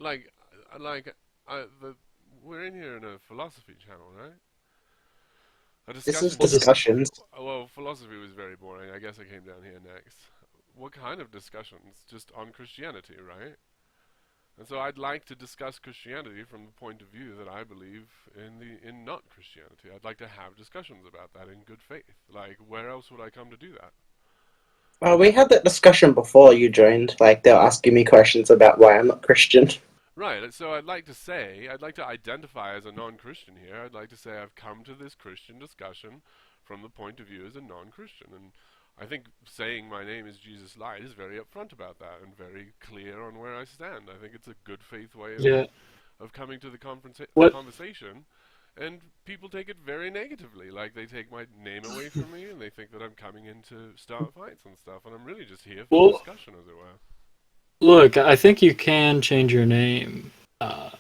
like, like, I, the we're in here in a philosophy channel, right? A This is discussion channel. discussions. Well, philosophy was very boring. I guess I came down here next. What kind of discussions? Just on Christianity, right? And so I'd like to discuss Christianity from the point of view that I believe in not Christianity. I'd like to have discussions about that in good faith. Like, where else would I come to do that? Well, we had that discussion before you joined. Like, they were asking me questions about why I'm not Christian. Right, so I'd like to identify as a non-Christian here. I'd like to say I've come to this Christian discussion from the point of view as a non-Christian. And I think saying my name is Jesus Light is very upfront about that and very clear on where I stand. I think it's a good faith way Yeah. of coming to the What? conversation. And people take it very negatively. Like, they take my name away from me and they think that I'm coming in to start fights and stuff. And I'm really just here for the Well, discussion, as it were. look, I think you can change your name. Uh,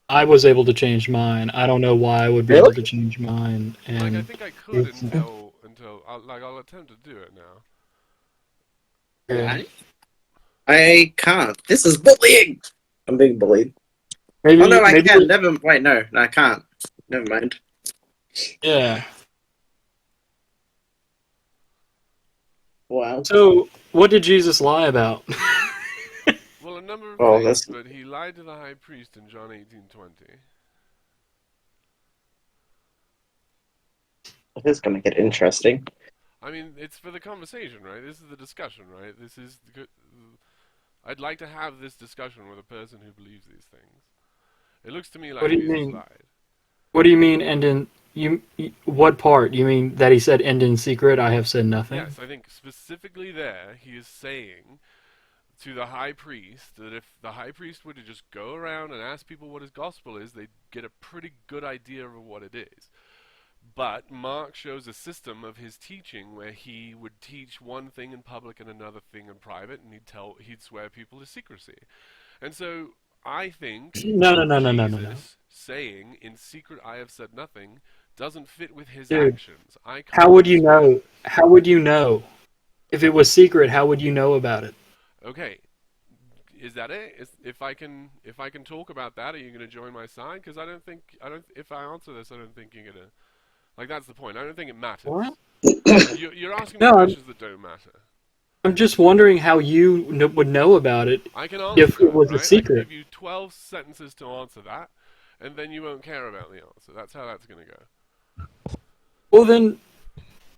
I was able to change mine. I don't know why I would be able to Really? change mine. Like, I And think I could it's until I'll attempt to do it now. okay. I can't. This is bullying. I'm being bullied. Oh no, Maybe, I maybe, can. Never. Wait, no, I can't. Never mind. yeah. Wow. So, what did Jesus lie about? Well, a number of Oh, things, this but he lied to the high priest in John 18:20. is gonna get interesting. I mean, it's for the conversation, right? This is the discussion, right? This is the good. I'd like to have this discussion with a person who believes these things. It looks to me What like do you Jesus mean? lied. What do you mean? And in what part? You mean that he said, "And in secret, I have said nothing." Yes, I think specifically there, he is saying to the high priest that if the high priest were to just go around and ask people what his gospel is, they'd get a pretty good idea of what it is. But Mark shows a system of his teaching where he would teach one thing in public and another thing in private, and he'd swear people to secrecy. And so I think No, no, no, no, no, no, no. Jesus saying in secret I have said nothing doesn't fit with his Dude, actions. I how can't would you swear know? this. How would you know? If it was secret, how would you know about it? Okay, is that it? If I can talk about that, are you going to join my side? Because I don't if I answer this, I don't think you're gonna like. That's the point. I don't think it matters. What? You're asking me No, questions that don't matter. I'm just wondering how you would know about it I can answer if it that, was a right? I can secret. give you 12 sentences to answer that, and then you won't care about the answer. That's how that's going to go. Well, then,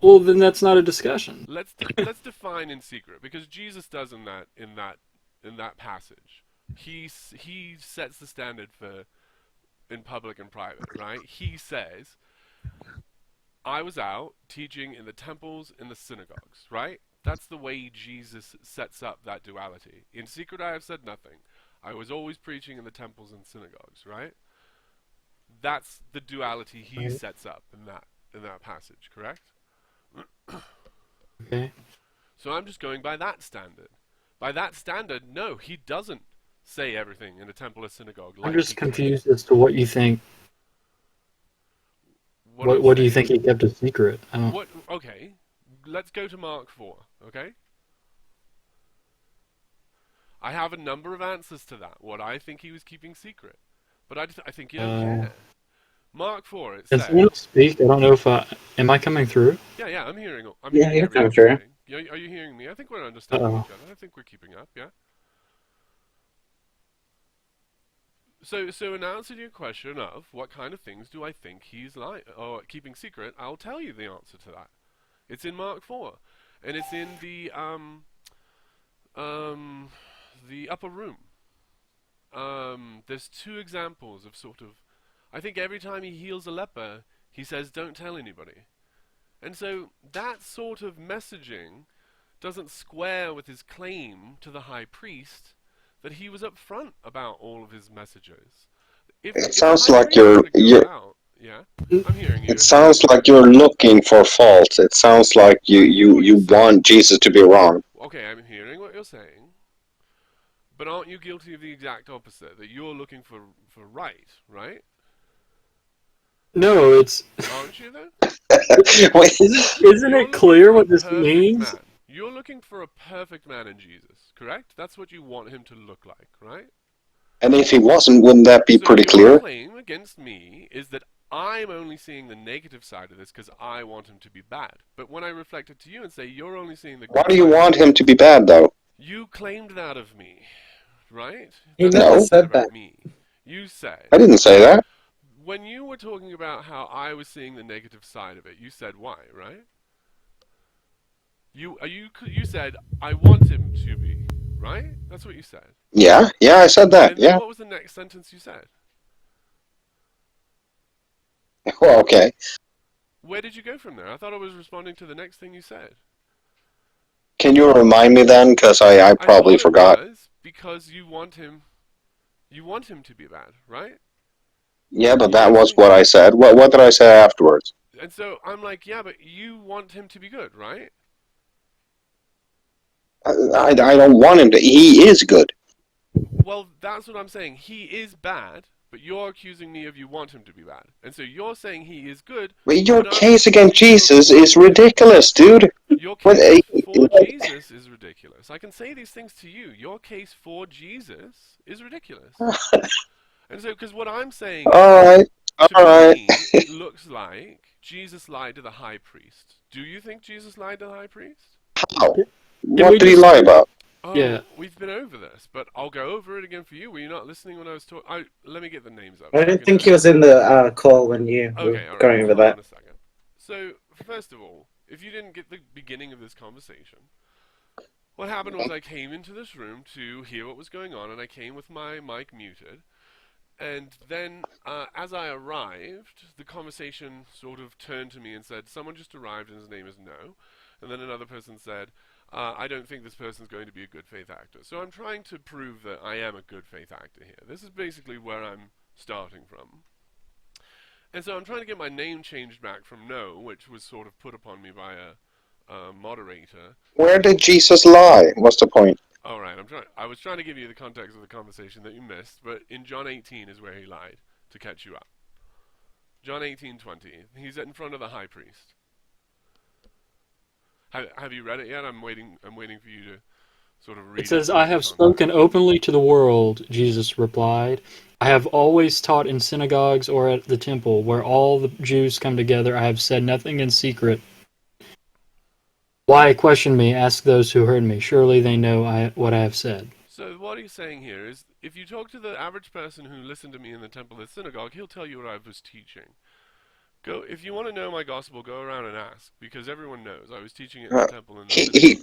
well, then that's not a discussion. Let's define in secret because Jesus does in that passage. He sets the standard for in public and private, right? He says, "I was out teaching in the temples in the synagogues," right? That's the way Jesus sets up that duality. In secret I have said nothing. I was always preaching in the temples and synagogues, right? That's the duality he Right. sets up in that passage, correct? Okay. So I'm just going by that standard. By that standard, no, he doesn't say everything in a temple or synagogue I'm like he just claims. confused as to what you think. What I'm What do you saying, think he kept a secret? I don't. what? Okay, let's go to Mark 4. Okay, I have a number of answers to that. What I think he was keeping secret, but I think you don't Uh, care. Mark 4, it can someone else says, speak? I don't know if I am I coming through. yeah, I'm Yeah, hearing you're everything coming you're through. saying. Are you hearing me? I think we're understanding Oh, each other. I think we're keeping up. Yeah. So in answer to your question of what kind of things do I think he's like or keeping secret, I'll tell you the answer to that. It's in Mark 4, and it's in um the upper room. There's two examples of sort of. I think every time he heals a leper, he says, "Don't tell anybody." And so that sort of messaging doesn't square with his claim to the high priest that he was upfront about all of his messages. It If the sounds high like priest were to go out, yeah, I'm hearing you. it You're saying sounds something. like you're looking for faults. It sounds like I hear what you you're want saying. Jesus to be wrong. Okay, I'm hearing what you're saying. But aren't you guilty of the exact opposite? That you're looking for right, right? no, it's Aren't you then? Wait, isn't You're it looking clear for a what this perfect means? man. You're looking for a perfect man in Jesus, correct? That's what you want him to look like, right? And if he wasn't, wouldn't that be So pretty your clear? claim against me is that I'm only seeing the negative side of this because I want him to be bad. But when I reflect it to you and say you're only seeing the Why good do you side of want it, him to be bad, though? you claimed that of me, right? He That's never what you said about that. me. You said I didn't say that. when you were talking about how I was seeing the negative side of it, you said why, right? You said I want him to be, right? That's what you said. Yeah, I said that. And then Yeah. what was the next sentence you said? Well, okay. Where did you go from there? I thought I was responding to the next thing you said. Can you remind me then? Because I probably I thought forgot. it was because you want him to be bad, right? Yeah, but that was what I said. What did I say afterwards? And so I'm like, yeah, but you want him to be good, right? I don't want him to. He is good. Well, that's what I'm saying. He is bad, but you're accusing me of you want him to be bad. And so you're saying he is good. But your but I'm case against accusing you of Jesus is wanting him. ridiculous, dude. Your What, case for Jesus is ridiculous. I can say these things to you. Your case for Jesus is ridiculous. And so, because what I'm saying All right. to All right. me, it looks like Jesus lied to the high priest. Do you think Jesus lied to the high priest? How? we What did he just- lie about? Oh, Yeah. we've been over this, but I'll go over it again for you. Were you not listening when I was talking? Let me get the names up. I don't think he was in the call when you were Okay, all right. going over Hold on that. a second. So, first of all, if you didn't get the beginning of this conversation, what happened was I came into this room to hear what was going on, and I came with my mic muted. And then, as I arrived, the conversation sort of turned to me and said, someone just arrived and his name is No. And then another person said, I don't think this person's going to be a good faith actor. So I'm trying to prove that I am a good faith actor here. This is basically where I'm starting from. And so I'm trying to get my name changed back from No, which was sort of put upon me by a moderator. Where did Jesus lie? What's the point? All right, I was trying to give you the context of the conversation that you missed, but in John 18 is where he lied to catch you up. John 18:20. He's in front of the high priest. Have you read it yet? I'm waiting for you to sort of read it. It says, I have spoken openly to the world, Jesus replied. I have always taught in synagogues or at the temple, where all the Jews come together. I have said nothing in secret. Why question me? Ask those who heard me. Surely they know what I have said. So what he's saying here is, if you talk to the average person who listened to me in the temple or synagogue, he'll tell you what I was teaching. If you want to know my gospel, go around and ask, because everyone knows I was teaching it in the temple. And He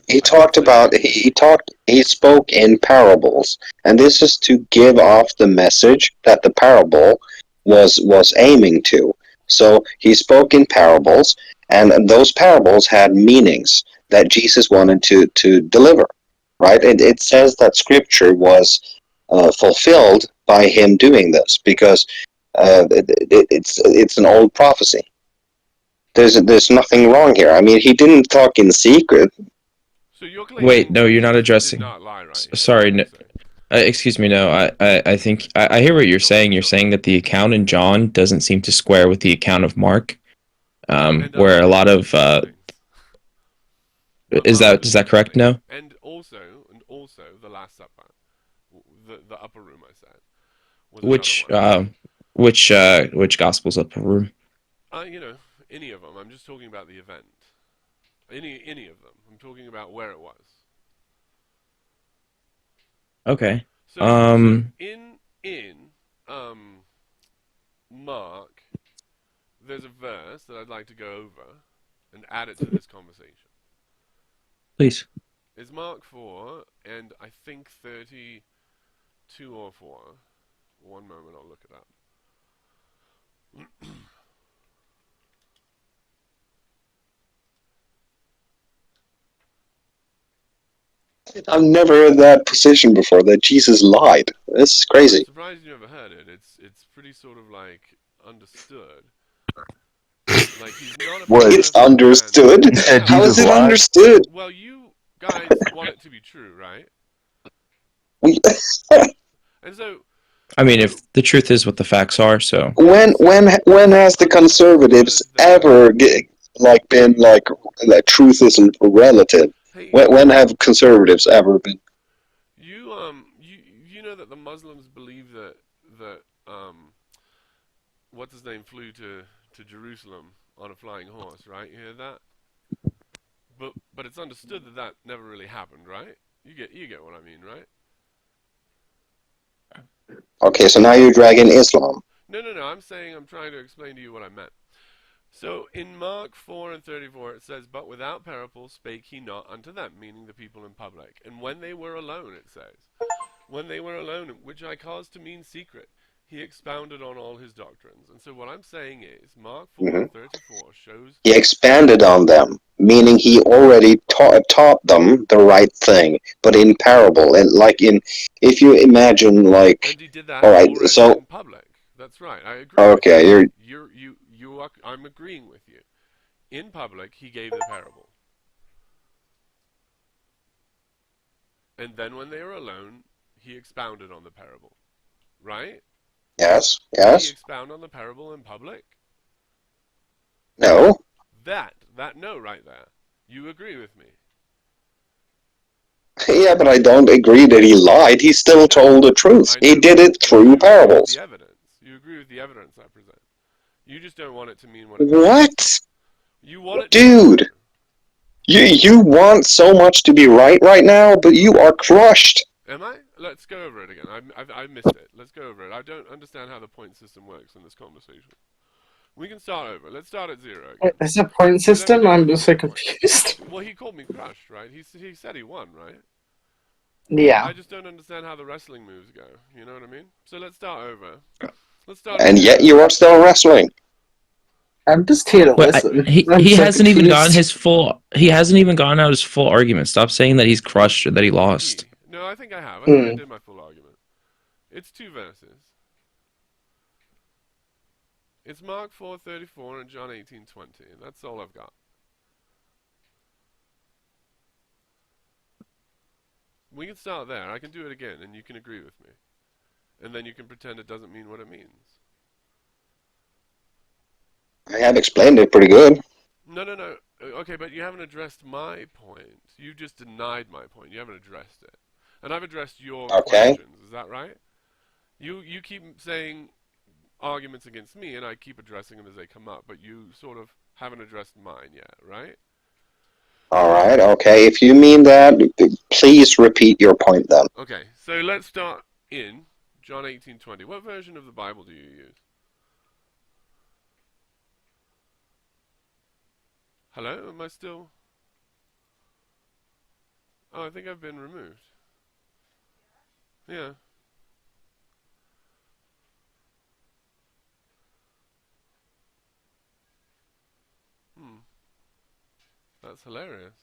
spoke in parables, and this is to give off the message that the parable was aiming to. So he spoke in parables, and those parables had meanings that Jesus wanted to deliver, right? It says that Scripture was fulfilled by him doing this, because it's an old prophecy. There's nothing wrong here. I mean, he didn't talk in secret. So you're claiming Wait, no, you're not Jesus addressing. Did not lie, right? Sorry, no, excuse me. No, I think I hear what you're saying. You're saying that the account in John doesn't seem to square with the account of Mark, where a lot of is that correct? No. And also the Last Supper, the upper room. I said. Which Gospel's upper room? Any of them. I'm just talking about the event. Any of them. I'm talking about where it was. Okay. So in Mark, there's a verse that I'd like to go over and add it to this conversation. Please. It's Mark 4 and I think 32 or 4. One moment, I'll look it up. I've never heard that position before, that Jesus lied. This is I'm crazy. surprised you never heard it. It's pretty sort of like understood. Like he's not a It's perfect man. understood? said How is Jesus it lied? understood? Well, you guys want it to be true, right? And so I mean, if the truth is what the facts are, so When has the conservatives ever been like truth isn't relative? hey, When have conservatives ever been? you know that that the Muslims believe that what's his name flew to Jerusalem on a flying horse, right? You hear that? But it's understood that that never really happened, right? You get what I mean, right? Okay, so now you're dragging Islam. No. I'm trying to explain to you what I meant. So in Mark 4:34 it says, "But without parables spake he not unto them," meaning the people in public. And when they were alone, it says, "When they were alone, which I caused to mean secret, he expounded on all his doctrines." And so what I'm saying is, Mark 4:34 shows... He expanded on them, meaning he already taught them the right thing, but in parable. And like if you imagine, like, And he did that all right, already so in public. That's right. I agree. okay, with you. I'm agreeing with you. In public, he gave the parable. And then when they were alone, he expounded on the parable. Right? yes, Did he expound on the parable in public? no. That no right there. You agree with me? Yeah, but I don't agree that he lied. He still told the truth. I He know, did it but through you agree with parables. the evidence. You agree with the evidence I present. You just don't want it to mean what it means. What? You want it to Dude, you want so much to be right now, but you are crushed. Am I? Let's go over it again. I missed it. Let's go over it. I don't understand how the point system works in this conversation. We can start over. Let's start at 0 again. There's a point system? go I'm with so the point. confused. Well, he called me crushed, right? He said he won, right? Yeah. I just don't understand how the wrestling moves go. You know what I mean? So let's start over. Let's start. And at yet 0. you are still wrestling. I'm just here to Wait, listen. he I'm he so hasn't even gotten confused. his full. He hasn't even gotten out his full argument. Stop saying that he's crushed or that he lost. No, I think I have. I think I did my full argument. It's 2 verses. It's Mark 4:34 and John 18:20. That's all I've got. We can start there. I can do it again, and you can agree with me. And then you can pretend it doesn't mean what it means. I have explained it pretty good. No. Okay, but you haven't addressed my point. You just denied my point. You haven't addressed it. And I've addressed your Okay. questions. Is that right? You keep saying arguments against me, and I keep addressing them as they come up, but you sort of haven't addressed mine yet, right? All right, okay. If you mean that, please repeat your point then. Okay, so let's start in John 18:20. What version of the Bible do you use? Hello? Am I still... Oh, I think I've been removed. Yeah. That's hilarious.